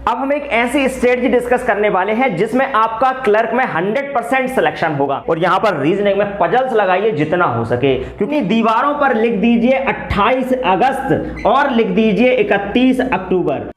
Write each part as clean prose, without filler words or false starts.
अब हम एक ऐसी स्ट्रेटजी डिस्कस करने वाले हैं जिसमें आपका क्लर्क में 100% सिलेक्शन होगा। और यहां पर रीजनिंग में पजल्स लगाइए जितना हो सके, क्योंकि दीवारों पर लिख दीजिए 28 अगस्त और लिख दीजिए 31 अक्टूबर।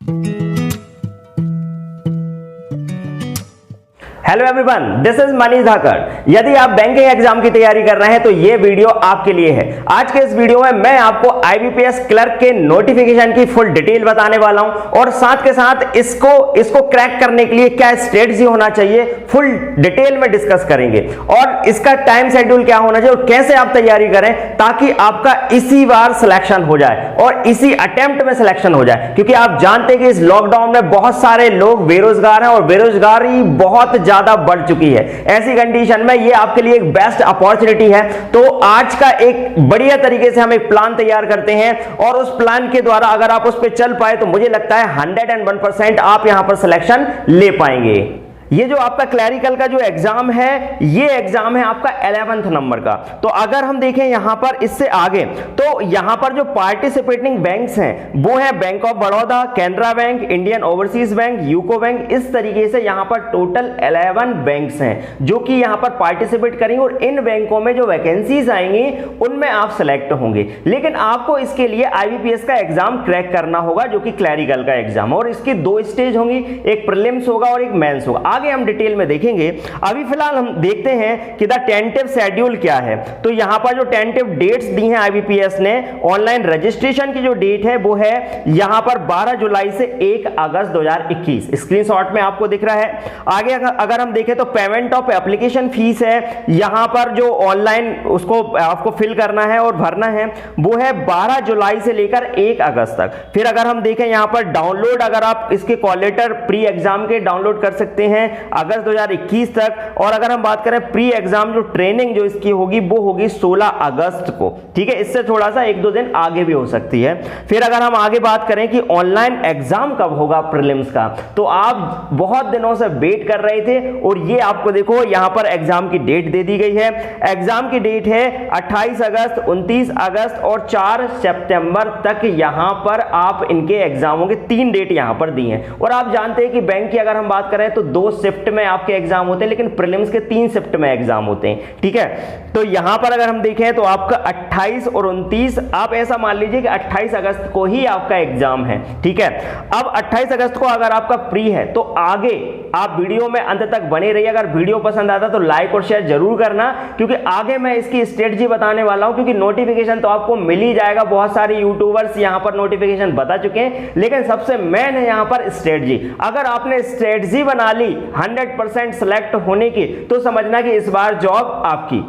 Hello everyone, this is Manish Dhakad. यदि आप बैंकिंग एग्जाम की तैयारी कर रहे हैं तो यह वीडियो आपके लिए है। आज के इस वीडियो में मैं आपको आईबीपीएस क्लर्क के नोटिफिकेशन की फुल डिटेल बताने वाला हूं और साथ के साथ इसको क्रैक करने के लिए क्या स्ट्रेटजी होना चाहिए फुल डिटेल में डिस्कस करेंगे और इसका टाइम शेड्यूल क्या होना चाहिए और कैसे आप तैयारी करें ताकि आपका इसी बार सिलेक्शन हो जाए और इसी अटेम्प्ट में सिलेक्शन हो जाए। क्योंकि आप जानते हैं कि इस लॉकडाउन में बहुत सारे लोग बेरोजगार हैं और बेरोजगारी बहुत ज्यादा बढ़ चुकी है। ऐसी कंडीशन में ये आपके लिए एक बेस्ट अपॉर्चुनिटी है। तो आज का एक बढ़िया तरीके से हम एक प्लान तैयार करते हैं और उस प्लान के द्वारा अगर आप उस पर चल पाए तो मुझे लगता है 101% आप यहां पर सिलेक्शन ले पाएंगे। ये जो आपका क्लैरिकल का जो एग्जाम है, ये एग्जाम है आपका 11th नंबर का। तो अगर हम देखें यहां पर इससे आगे, तो यहां पर जो पार्टिसिपेटिंग बैंक्स हैं वो है bank of Baroda, Canara bank, Indian overseas bank, UCO bank. इस तरीके से यहां पर टोटल 11 बैंक्स हैं जो कि यहां पर पार्टिसिपेट करेंगे और इन बैंकों में जो वैकेंसीज आएंगी उनमें आप सिलेक्ट होंगे। लेकिन आपको इसके लिए आईबीपीएस का एग्जाम क्रैक करना होगा जो कि क्लैरिकल का एग्जाम, और इसकी 2 स्टेज होंगी, एक प्रीलिम्स होगा और एक मेंस होगा। आगे हम डिटेल में देखेंगे। अभी फिलहाल हम देखते हैं कि द टेंटेटिव शेड्यूल क्या है। तो यहां पर जो टेंटेटिव डेट्स दी हैं आईबीपीएस ने, ऑनलाइन रजिस्ट्रेशन की जो डेट है वो है यहां पर 12 जुलाई से 1 अगस्त 2021। स्क्रीनशॉट में आपको दिख रहा है। आगे अगर हम देखें तो पेमेंट ऑफ एप्लीकेशन फीस है, यहां पर जो ऑनलाइन उसको आपको फिल करना है और भरना है वो है 12 जुलाई से लेकर 1 अगस्त तक। फिर अगर हम देखें यहां पर डाउनलोड, अगर आप इसके कॉल लेटर प्री एग्जाम के डाउनलोड कर सकते हैं अगस्त 2021 तक। और अगर हम बात करें प्री एग्जाम जो ट्रेनिंग जो इसकी होगी वो होगी 16 अगस्त को। ठीक है, इससे थोड़ा सा 1-2 दिन आगे भी हो सकती है। फिर अगर हम आगे बात करें कि ऑनलाइन एग्जाम कब होगा प्रीलिम्स का, तो आप बहुत दिनों से वेट कर रहे थे और ये आपको देखो यहां पर एग्जाम की डेट दे दी गई है। एग्जाम की डेट है 28 अगस्त, 29 अगस्त और 4 सितंबर तक। यहां पर आप इनके एग्जामों के 3 डेट यहां पर दी हैं। और आप जानते हैं कि बैंक की अगर हम बात करें तो 2 शिफ्ट में आपके एग्जाम होते हैं, लेकिन प्रीलिम्स के 3 शिफ्ट में एग्जाम होते हैं। ठीक है, तो यहां पर अगर हम देखें तो आपका 28 और 29, आप ऐसा मान लीजिए कि 28 अगस्त को ही आपका एग्जाम है। ठीक है, अब 28 अगस्त को अगर आपका प्री है तो आगे आप वीडियो में अंत तक बने रहिए। अगर वीडियो पसंद आता तो लाइक और शेयर जरूर करना, क्योंकि आगे मैं इसकी स्ट्रेटजी बताने वाला हूं। क्योंकि नोटिफिकेशन तो आपको मिल ही जाएगा, बहुत सारे यूट्यूबर्स यहां पर नोटिफिकेशन बता चुके हैं, लेकिन सबसे मेन है यहां पर स्ट्रेटजी। अगर आपने स्ट्रेटजी बना ली 100% सिलेक्ट होने की तो समझना कि इस बार जॉब आपकी।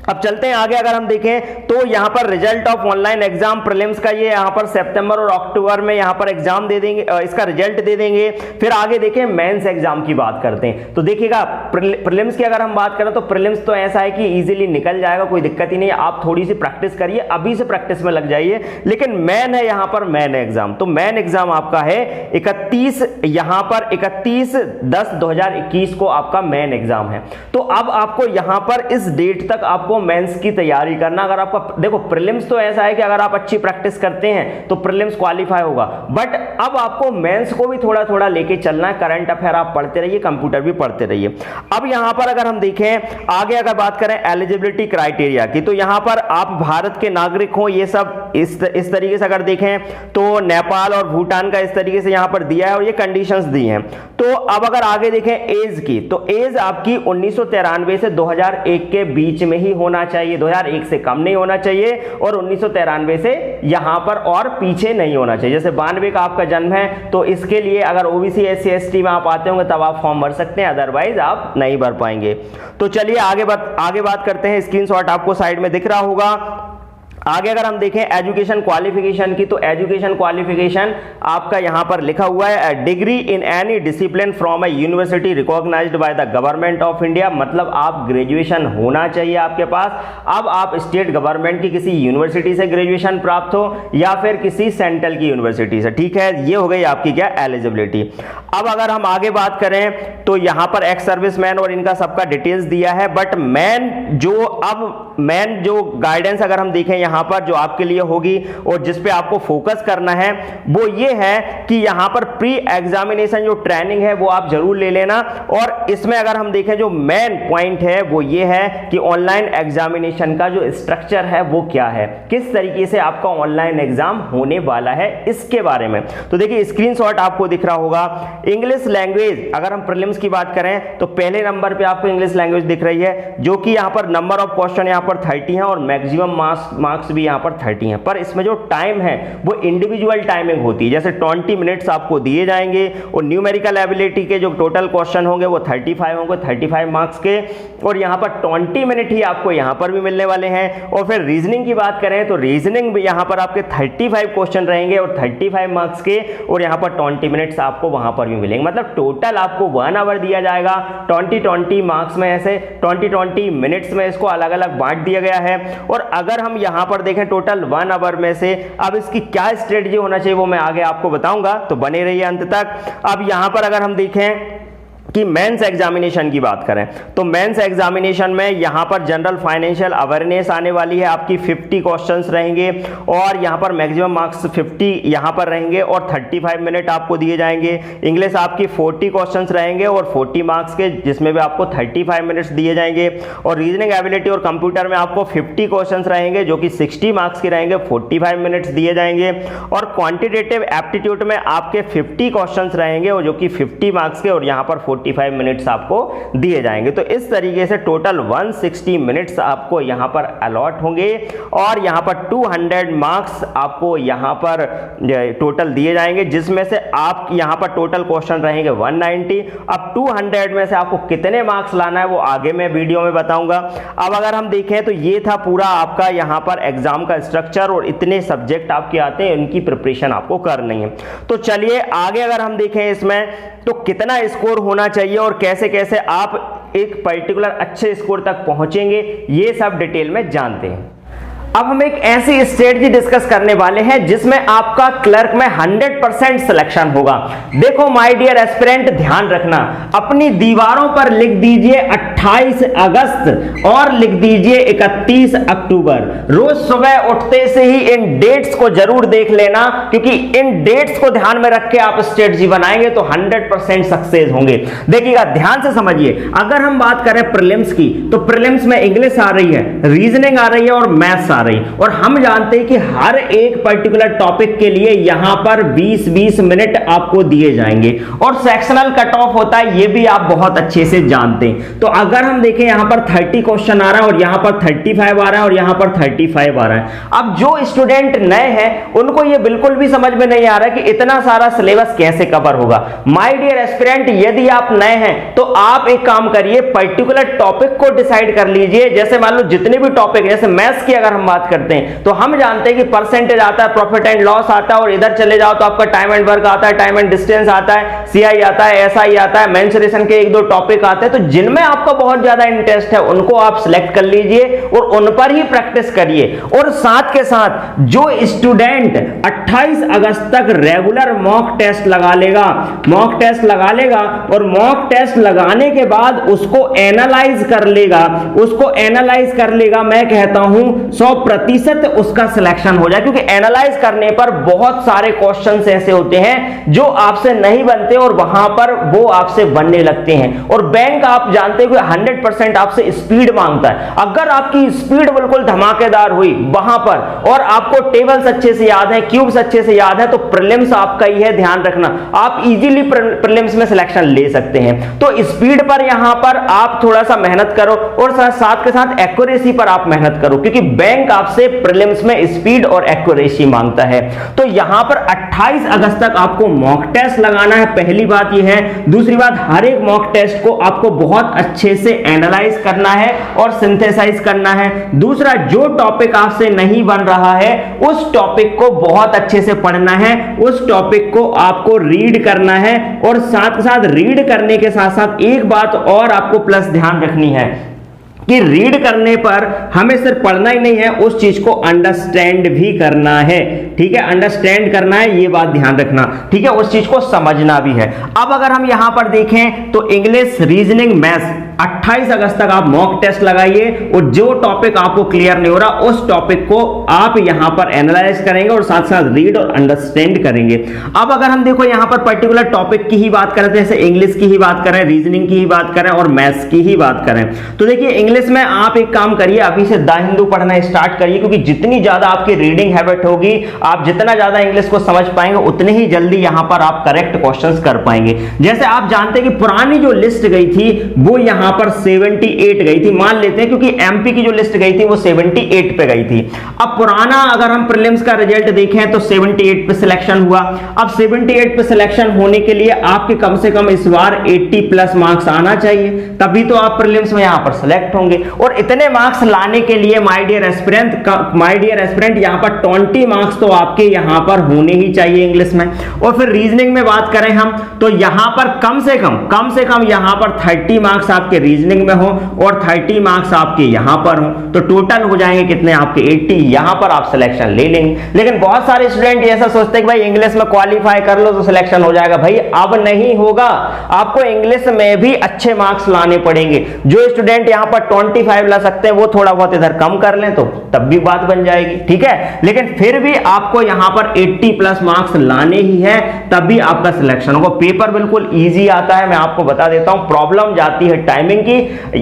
अब चलते हैं आगे। अगर हम देखें तो यहां पर result of online exam prelims का ये यहां पर सितंबर और अक्टूबर में यहां पर एग्जाम दे देंगे, इसका रिजल्ट दे देंगे। फिर आगे देखें मेंस एग्जाम की बात करते हैं। तो देखिएगा प्रीलिम्स की अगर हम बात करें तो प्रीलिम्स तो ऐसा है कि इजीली निकल जाएगा, कोई दिक्कत ही नहीं है। आप थोड़ी सी प्रैक्टिस करिए, अभी से प्रैक्टिस में लग जाइए। लेकिन मेन है यहां पर मेन एग्जाम, तो मेन एग्जाम आपका है 31, यहां पर 31/10/2021 को आपका मेन एग्जाम है। तो अब आपको यहां पर इस डेट तक आपको मेंस की तैयारी करना। अगर आपका देखो प्रीलिम्स तो ऐसा है कि अगर आप अच्छी प्रैक्टिस करते हैं तो प्रीलिम्स क्वालिफाई होगा, बट अब आपको मेंस को भी थोड़ा थोड़ा लेके चलना है। करंट अफेयर आप पढ़ते रहिए, कंप्यूटर भी पढ़ते रहिए। अब यहां पर अगर हम देखें आगे, अगर बात करें एलिजिबिलिटी क्राइटेरिया की, तो यहां पर आप भारत के नागरिक हो, ये सब इस तरीके से अगर देखें तो नेपाल और भूटान का इस तरीके से यहां पर दिया है और ये कंडीशंस दी हैं। तो अब अगर आगे देखें एज की, तो एज आपकी 1993 से 2001 के बीच में ही होना चाहिए, 2001 से कम नहीं होना चाहिए और 1993 से यहां पर और पीछे नहीं होना चाहिए। जैसे 92 का आपका जन्म है तो इसके लिए अगर ओबीसी SC ST में आप आते होंगे तब आप फॉर्म भर सकते हैं, अदरवाइज आप नहीं भर पाएंगे। तो चलिए आगे बात करते हैं। स्क्रीनशॉट आपको साइड में दिख रहा होगा। आगे अगर हम देखें एजुकेशन क्वालिफिकेशन की, तो एजुकेशन क्वालिफिकेशन आपका यहां पर लिखा हुआ है degree in any discipline from a university recognised by the government of India. मतलब आप ग्रेजुएशन होना चाहिए आपके पास। अब आप स्टेट गवर्नमेंट की किसी यूनिवर्सिटी से ग्रेजुएशन प्राप्त हो या फिर किसी सेंट्रल की यूनिवर्सिटी से। ठीक है, ये हो गई आपकी क्या एलिजिबिलिटी। अब अगर हम आगे बात करें तो यहां पर एक्स सर्विसमैन और इनका सबका डिटेल्स दिया है, बट मैन जो अब मेन जो गाइडेंस अगर हम देखें यहां पर जो आपके लिए होगी और जिस पे आपको फोकस करना है वो ये है कि यहां पर प्री एग्जामिनेशन जो ट्रेनिंग है वो आप जरूर ले लेना। और इसमें अगर हम देखें जो मेन पॉइंट है वो ये है कि ऑनलाइन एग्जामिनेशन का जो स्ट्रक्चर है वो क्या है, किस तरीके से आपका ऑनलाइन एग्जाम होने वाला है इसके बारे में। तो देखिए स्क्रीनशॉट आपको दिख रहा होगा। इंग्लिश लैंग्वेज अगर हम प्रीलिम्स की बात करें तो पहले नंबर पे आपको इंग्लिश लैंग्वेज दिख रही है, जो कि यहां पर नंबर ऑफ क्वेश्चन यहां पर 30 है और मैक्सिमम मार्क्स भी यहां पर 30 है। पर इसमें जो टाइम है वो इंडिविजुअल टाइमिंग होती है, जैसे 20 मिनट्स आपको दिए जाएंगे और न्यूमेरिकल एबिलिटी के जो टोटल क्वेश्चन होंगे वो 35 होंगे, 35 मार्क्स के, और यहां पर 20 मिनट ही आपको यहां पर भी मिलने वाले हैं। और फिर रीजनिंग की बात करें तो रीजनिंग भी यहां पर आपके 35 क्वेश्चन रहेंगे और 35 मार्क्स के, और यहां पर 20 मिनट्स आपको वहां पर भी मिलेंगे। मतलब टोटल आपको 1 आवर दिया जाएगा 20 मार्क्स में, ऐसे 20 मिनट्स में इसको अलग अलग बांट दिया गया है। और अगर हम यहां पर देखें टोटल 1 आवर में से अब इसकी क्या स्ट्रेटजी होना चाहिए वो मैं आगे आपको बताऊंगा, तो बने रहिए अंत तक। अब यहां पर अगर हम देखें कि मेंस एग्जामिनेशन की बात करें तो मेंस एग्जामिनेशन में यहां पर जनरल फाइनेंशियल अवेयरनेस आने वाली है, आपकी 50 क्वेश्चंस रहेंगे और यहां पर मैक्सिमम मार्क्स 50 यहां पर रहेंगे और 35 मिनट आपको दिए जाएंगे। इंग्लिश आपकी 40 क्वेश्चंस रहेंगे और 40 मार्क्स के, जिसमें भी आपको 35 मिनट्स दिए जाएंगे। और रीजनिंग एबिलिटी और कंप्यूटर में आपको 50 क्वेश्चंस रहेंगे जो कि 60 मार्क्स के रहेंगे, 45 मिनट्स दिए जाएंगे। और क्वांटिटेटिव एप्टीट्यूड में आपके 50 क्वेश्चंस रहेंगे और जो कि 50 मार्क्स के, और यहां पर 45 मिनट्स आपको दिए जाएंगे। तो इस तरीके से टोटल 160 मिनट्स आपको यहां पर अलॉट होंगे और यहां पर 200 मार्क्स आपको यहां पर टोटल दिए जाएंगे, जिसमें से आप यहां पर टोटल क्वेश्चन रहेंगे 190। अब 200 में से आपको कितने मार्क्स लाना है वो आगे मैं वीडियो में बताऊंगा। अब अगर हम देखें तो ये था पूरा आपका यहां पर एग्जाम का स्ट्रक्चर और इतने सब्जेक्ट आपके आते हैं, इनकी प्रिपरेशन आपको करनी है। तो चलिए आगे अगर हम देखें इसमें तो कितना स्कोर होना चाहिए और कैसे कैसे आप एक पर्टिकुलर अच्छे स्कोर तक पहुंचेंगे, ये सब डिटेल में जानते हैं। अब हम एक ऐसी स्ट्रेटजी डिस्कस करने वाले हैं जिसमें आपका क्लर्क में 100% सिलेक्शन होगा। देखो माय डियर एस्पिरेंट, ध्यान रखना, अपनी दीवारों पर लिख दीजिए 28 अगस्त और लिख दीजिए 31 अक्टूबर। रोज सुबह उठते से ही इन डेट्स को जरूर देख लेना, क्योंकि इन डेट्स को ध्यान में रख के आप स्ट्रेटजी बनाएंगे तो 100% सक्सेस होंगे। देखिएगा, ध्यान से समझिए। अगर हम बात करें प्रीलिम्स की तो प्रीलिम्स में इंग्लिश आ रही है, रीजनिंग आ रही है और मैथ्स रही, और हम जानते हैं कि हर एक पर्टिकुलर टॉपिक के लिए यहां पर 20-20 मिनट आपको दिए जाएंगे और सेक्शनल कट ऑफ होता है, ये भी आप बहुत अच्छे से जानते हैं। तो अगर हम देखें यहां पर 30 क्वेश्चन आ रहा है और यहां पर 35 आ रहा है और यहां पर 35 आ रहा है। अब जो स्टूडेंट नए हैं उनको ये बिल्कुल भी समझ में नहीं आ रहा कि इतना सारा सिलेबस कैसे कवर होगा। माय डियर एस्पिरेंट, यदि आप नए हैं तो आप एक काम करिए, पर्टिकुलर टॉपिक को डिसाइड कर लीजिए। जैसे मान लो जितने भी टॉपिक, जैसे मैथ्स की अगर हम बात करते हैं तो हम जानते हैं कि परसेंटेज आता है, प्रॉफिट एंड लॉस आता है, और इधर चले जाओ तो आपका टाइम एंड वर्क आता है, टाइम एंड डिस्टेंस आता है, सीआई आता है, एसआई आता है, मेंसुरेशन के 1-2 टॉपिक आते हैं। तो जिनमें आपका बहुत ज्यादा इंटरेस्ट है उनको आप सिलेक्ट कर लीजिए और उन पर ही प्रैक्टिस करिए। और साथ के साथ जो स्टूडेंट 28 अगस्त तक रेगुलर मॉक टेस्ट लगा लेगा, मॉक टेस्ट लगा लेगा और मॉक टेस्ट लगाने के बाद उसको एनालाइज कर लेगा, उसको एनालाइज कर लेगा, मैं कहता हूं 100% उसका सिलेक्शन हो जाए। क्योंकि एनालाइज करने पर बहुत सारे क्वेश्चंस ऐसे होते हैं जो आपसे नहीं बनते और वहां पर वो आपसे बनने लगते हैं। और बैंक आप जानते हैं कि 100% आपसे स्पीड मांगता है। अगर आपकी स्पीड बिल्कुल धमाकेदार हुई वहां पर और आपको टेबल्स अच्छे से याद है, क्यूब्स अच्छे से याद है, तो प्रीलिम्स आपका ही है, ध्यान रखना। आप इजीली प्रीलिम्स में सिलेक्शन ले सकते हैं। तो स्पीड पर यहां पर आप थोड़ा सा मेहनत करो और साथ के साथ एक्यूरेसी पर आप मेहनत करो, क्योंकि बैंक आपसे प्रीलिम्स में स्पीड और एक्यूरेसी मांगता है। तो यहां पर 28 अगस्त तक आपको मॉक टेस्ट लगाना है, पहली बात यह है। दूसरी बात, हर एक मॉक टेस्ट को आपको बहुत अच्छे से एनालाइज करना है और सिंथेसाइज करना है। दूसरा, जो टॉपिक आपसे नहीं बन रहा है उस टॉपिक को बहुत अच्छे से पढ़ना है, उस टॉपिक को आपको रीड करना है। और साथ साथ रीड करने के साथ साथ एक बात और आपको प्लस ध्यान रखनी है कि रीड करने पर हमें सिर्फ पढ़ना ही नहीं है, उस चीज को अंडरस्टैंड भी करना है। ठीक है, अंडरस्टैंड करना है, ये बात ध्यान रखना। ठीक है, उस चीज को समझना भी है। अब अगर हम यहां पर देखें तो इंग्लिश, रीजनिंग, मैथ्स, 28 अगस्त तक आप मॉक टेस्ट लगाइए और जो टॉपिक आपको क्लियर नहीं हो रहा उस टॉपिक को आप यहां पर एनालाइज करेंगे और साथ साथ रीड और अंडरस्टैंड करेंगे। अब अगर हम देखो यहां पर पर्टिकुलर टॉपिक की ही बात करें, जैसे इंग्लिश की ही बात करें, रीजनिंग की ही बात करें और मैथ्स की ही बात करें, तो देखिए इंग्लिश में आप एक काम करिए, अभी से द हिंदू पढ़ना स्टार्ट करिए, क्योंकि जितनी ज्यादा आपकी रीडिंग हैबिट होगी, आप जितना ज्यादा इंग्लिश को समझ पाएंगे उतने ही जल्दी यहां पर आप करेक्ट क्वेश्चंस कर पाएंगे। जैसे आप जानते हैं कि पुरानी जो लिस्ट गई थी वो यहां पर 78 गई थी, मान लेते हैं, क्योंकि एमपी की जो लिस्ट गई थी वो 78 पे गई थी। अब पुराना अगर हम प्रीलिम्स का रिजल्ट देखें तो 78 पे सिलेक्शन हुआ। अब 78 पे सिलेक्शन होने के लिए आपके कम से कम इस बार 80 प्लस मार्क्स आना चाहिए, तभी तो आप प्रीलिम्स में यहां पर सिलेक्ट होंगे। और इतने मार्क्स लाने के लिए माय डियर एस्पिरेंट यहां पर 20 मार्क्स तो आपके यहां पर होने ही चाहिए इंग्लिश में। और फिर रीजनिंग में बात करें हम तो यहां पर कम से कम यहां पर 30 मार्क्स आपके रीजनिंग में हो और 30 मार्क्स आपके यहां पर हो, तो टोटल हो जाएंगे कितने आपके 80, यहां पर आप सिलेक्शन ले लेंगे। लेकिन बहुत सारे स्टूडेंट ऐसा सोचते हैं कि भाई इंग्लिश में क्वालिफाई कर लो तो सिलेक्शन हो जाएगा। भाई अब नहीं होगा, आपको इंग्लिश में भी अच्छे मार्क्स लाने पड़ेंगे। जो स्टूडेंट यहां पर 25 ला सकते हैं वो थोड़ा बहुत इधर कम कर लें तो तब भी बात बन जाएगी, ठीक है। लेकिन फिर भी आपको यहां पर 80 प्लस मार्क्स लाने ही है, तभी आपका सिलेक्शन होगा। पेपर बिल्कुल इजी आता है, मैं आपको बता देता हूं। प्रॉब्लम जाती है टाइमिंग की,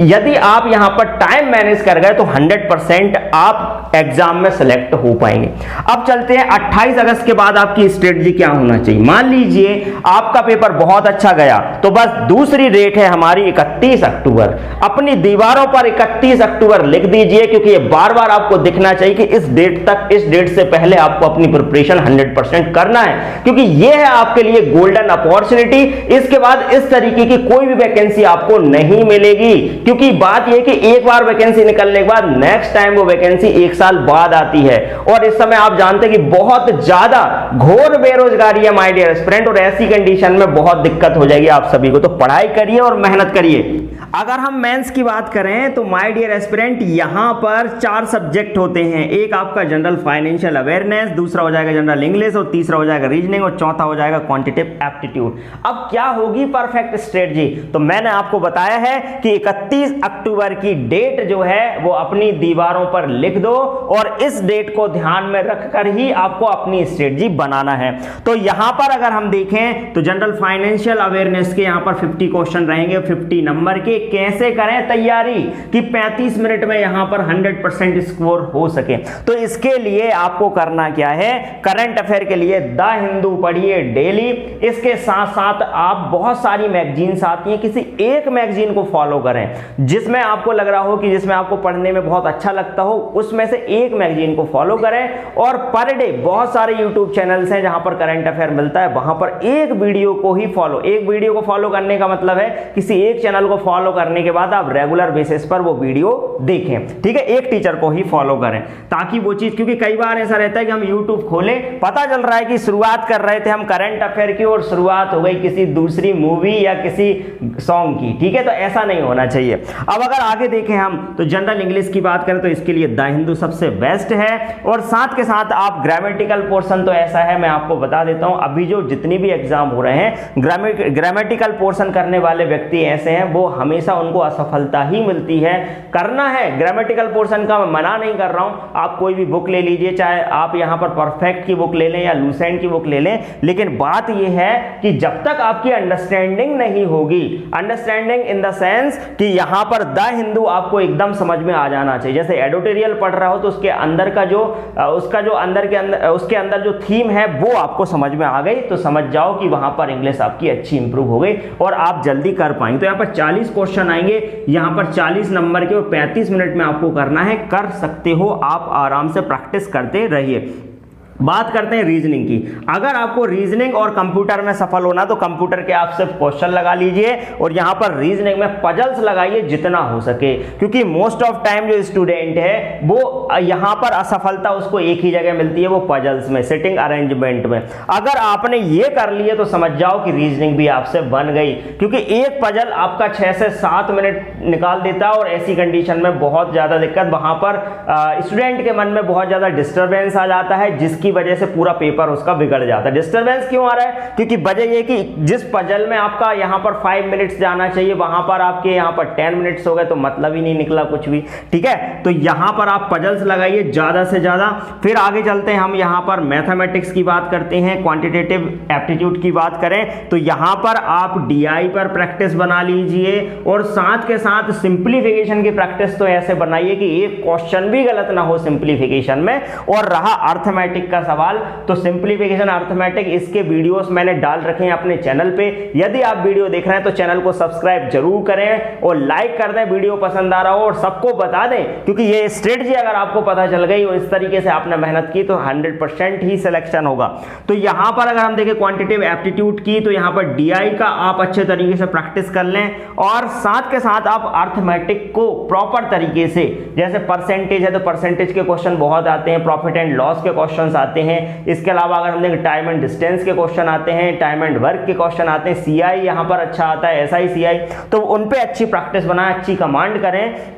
यदि आप यहां पर टाइम मैनेज कर गए तो 100% आप एग्जाम में सिलेक्ट हो पाएंगे। अब चलते हैं 28 अगस्त के बाद आपकी स्ट्रेटजी क्या होना चाहिए। मान लीजिए आपका पेपर बहुत अच्छा गया तो बस दूसरी डेट है हमारी 31 अक्टूबर। अपनी दीवारों पर 31 अक्टूबर लिख दीजिए, क्योंकि ये बार बार आपको दिखना चाहिए कि इस डेट तक, इस डेट से पहले आपको अपनी प्रिपरेशन 100% करना है, क्योंकि ये है आपके लिए गोल्डन अपॉर्चुनिटी। इसके बाद इस तरीके की कोई भी वैकेंसी आपको नहीं मिलेगी, क्योंकि बात यह कि एक बार वैकेंसी निकलने के बाद नेक्स्ट टाइम वो वैकेंसी 1 साल बाद आती है। और इस समय आप जानते हैं कि बहुत ज्यादा घोर बेरोजगारी है माय डियर एस्पिरेंट, और ऐसी कंडीशन में बहुत दिक्कत हो जाएगी आप सभी को। तो पढ़ाई करिए और मेहनत करिए। अगर हम मेंस की बात करें तो माय डियर एस्पिरेंट यहां पर 4 सब्जेक्ट होते हैं। एक आपका जनरल फाइनेंशियल अवेयरनेस, दूसरा हो जाएगा जनरल इंग्लिश, और तीसरा हो जाएगा रीजनिंग, और चौथा हो जाएगा क्वांटिटेटिव एप्टीट्यूड। अब क्या होगी परफेक्ट स्ट्रेटजी, तो मैंने आपको बताया है कि 31 अक्टूबर की डेट जो है वो अपनी दीवारों पर लिख दो, और इस डेट को ध्यान में रखकर ही आपको अपनी स्ट्रेटजी बनाना है। तो यहां पर अगर हम देखें तो जनरल फाइनेंशियल अवेयरनेस के यहां पर 50 क्वेश्चन रहेंगे, 50 नंबर के। कैसे करें तैयारी कि 35 मिनट में यहां पर 100% स्कोर हो सके, तो इसके लिए आपको करना क्या है, करंट अफेयर के लिए द हिंदू पढ़िए डेली। इसके साथ साथ आप बहुत सारी मैगजीन्स आती हैं, किसी एक मैगजीन को फॉलो करें जिसमें आपको लग रहा हो कि जिसमें आपको पढ़ने में बहुत अच्छा लगता हो, उसमें से एक मैगजीन को फॉलो करें। और पर डे बहुत सारे यूट्यूब चैनल्स हैं जहां पर करंट अफेयर मिलता है, वहां पर एक वीडियो को ही फॉलो, एक वीडियो को फॉलो करने का मतलब है किसी एक चैनल को फॉलो करने के बाद आप रेगुलर बेसिस पर वो वीडियो देखें, ठीक है। एक टीचर को ही फॉलो करें ताकि वो चीज, क्योंकि कई बार ऐसा रहता है कि हम यूट्यूब खोले, पता चल रहा है कि शुरुआत कर रहे थे हम करंट अफेयर की और शुरुआत हो गई किसी दूसरी मूवी या किसी सॉन्ग की, ठीक है। तो ऐसा नहीं होना चाहिए। अब अगर आगे देखें हम तो जनरल इंग्लिश की बात करें तो इसके लिए द हिंदू सबसे बेस्ट है। और साथ के साथ आप ग्रामेटिकल पोर्शन, तो ऐसा है मैं आपको बता देता हूं, अभी जो जितनी भी एग्जाम हो रहे हैं ग्रामेटिकल पोर्शन करने वाले व्यक्ति ऐसे हैं वो हमेशा उनको असफलता ही मिलती है। करना है ग्रामेटिकल पोर्शन का, मैं मना नहीं कर रहा हूं, आप कोई भी बुक ले लीजिए, चाहे आप यहां पर परफेक्ट की बुक ले लें या लूसेंट की बुक ले लें, लेकिन बात यह है कि जब तक आपकी अंडरस्टैंडिंग नहीं होगी, अंडरस्टैंडिंग इन द सेंस कि यहां पर द हिंदू आपको एकदम समझ में आ जाना चाहिए। जैसे एडिटोरियल पढ़ रहा हो तो उसके अंदर का जो उसके अंदर जो थीम है वो आपको समझ में आ गई, तो समझ जाओ कि वहां पर इंग्लिश आपकी अच्छी इंप्रूव हो गई और आप जल्दी कर पाएंगे। तो यहां पर 40 क्वेश्चन आएंगे, यहां पर 40 नंबर के, और 35 मिनट में आपको करना है, कर सकते हो आप, आराम से प्रैक्टिस करते रहिए। बात करते हैं रीजनिंग की। अगर आपको रीजनिंग और कंप्यूटर में सफल होना तो कंप्यूटर के आप सिर्फ क्वेश्चन लगा लीजिए और यहां पर रीजनिंग में पजल्स लगाइए जितना हो सके, क्योंकि मोस्ट ऑफ टाइम जो स्टूडेंट है वो यहां पर असफलता उसको एक ही जगह मिलती है, वो पजल्स में, सिटिंग अरेंजमेंट में। अगर आपने ये कर लिए तो समझ जाओ कि रीजनिंग भी आपसे बन गई, क्योंकि एक पजल आपका 6 से 7 मिनट निकाल देता है और ऐसी कंडीशन में बहुत ज्यादा दिक्कत, वहां पर स्टूडेंट के मन में बहुत ज्यादा डिस्टर्बेंस आ जाता है, जिसकी जिसकी वजह से पूरा पेपर उसका बिगड़ जाता है। डिस्टर्बेंस क्यों आ रहा है? क्योंकि वजह ये कि जिस पजल में आपका यहाँ पर 5 मिनट्स जाना चाहिए वहां पर आपके यहाँ पर 10 मिनट्स हो गए, तो मतलब ही नहीं निकला कुछ भी। ठीक है, तो यहां पर आप पजल्स लगाइए ज्यादा से ज्यादा। फिर आगे चलते हैं, हम यहां पर मैथमेटिक्स की बात करते हैं, क्वांटिटेटिव एप्टीट्यूड की बात करें तो यहां पर आप डीआई पर प्रैक्टिस बना लीजिए और साथ के साथ सिंप्लीफिकेशन की प्रैक्टिस तो ऐसे बनाइए कि एक क्वेश्चन भी गलत ना हो सिंप्लीफिकेशन में। और रहा अर्थमेटिक का सवाल, तो सिंप्लीफिकेशन अर्थमेटिक इसके वीडियोस मैंने डाल रखे हैं अपने चैनल पे। यदि आप वीडियो देख रहे हैं तो चैनल को सब्सक्राइब जरूर करें और लाइक कर दें वीडियो पसंद आ रहा हो, और सबको बता दें, क्योंकि ये स्ट्रेटजी अगर आपको पता चल गई और इस तरीके से आपने मेहनत की तो 100% ही सिलेक्शन होगा। तो यहां पर अगर हम देखें क्वांटिटेटिव एप्टीट्यूड की, तो यहां पर डीआई का आप अच्छे तरीके से प्रैक्टिस कर लें और साथ के साथ आप अर्थमेटिक को प्रॉपर तरीके से, जैसे परसेंटेज है तो परसेंटेज के क्वेश्चन बहुत आते हैं, प्रॉफिट एंड लॉस के क्वेश्चन आते हैं, इसके अलावा अगर हम देखें टाइम एंड डिस्टेंस के क्वेश्चन आते हैं, टाइम एंड वर्क के क्वेश्चन आते हैं, सीआई यहां पर अच्छा आता है, एसआई सीआई, तो उन पे अच्छी प्रैक्टिस बनाएं, अच्छी कमांड करें।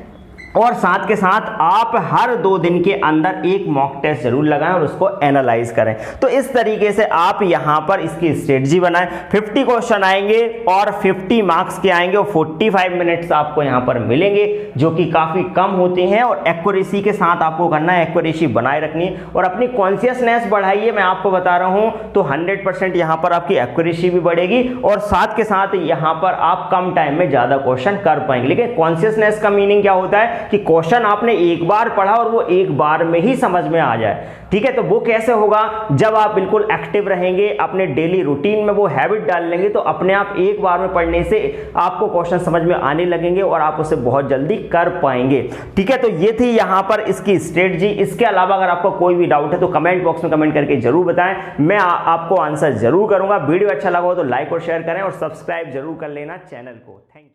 और साथ के साथ आप हर 2 दिन के अंदर एक मॉक टेस्ट जरूर लगाएं और उसको एनालाइज करें। तो इस तरीके से आप यहां पर इसकी स्ट्रेटजी बनाएं। 50 क्वेश्चन आएंगे और 50 मार्क्स के आएंगे और 45 मिनट्स आपको यहां पर मिलेंगे, जो कि काफी कम होते हैं। और एक्यूरेसी के साथ आपको करना है, एक्यूरेसी बनाए रखनी है और अपनी कॉन्शियसनेस बढ़ाइए। मैं आपको बता रहा हूं तो 100% यहां पर आपकी एक्यूरेसी भी बढ़ेगी और साथ के साथ यहां पर आप कम टाइम में ज्यादा क्वेश्चन कर पाएंगे। लेकिन कॉन्शियसनेस का मीनिंग क्या होता है कि क्वेश्चन आपने एक बार पढ़ा और वो एक बार में ही समझ में आ जाए। ठीक है, तो वो कैसे होगा? जब आप बिल्कुल एक्टिव रहेंगे, अपने डेली रूटीन में वो हैबिट डाल लेंगे, तो अपने आप एक बार में पढ़ने से आपको क्वेश्चन समझ में आने लगेंगे और आप उसे बहुत जल्दी कर पाएंगे। ठीक है, तो ये थी यहां पर इसकी स्ट्रेटजी। इसके अलावा अगर आपको कोई भी डाउट है तो कमेंट बॉक्स में कमेंट करके जरूर बताएं, मैं आपको आंसर जरूर करूंगा। वीडियो अच्छा लगा हो तो लाइक और शेयर करें और सब्सक्राइब जरूर कर लेना चैनल को। Thank you.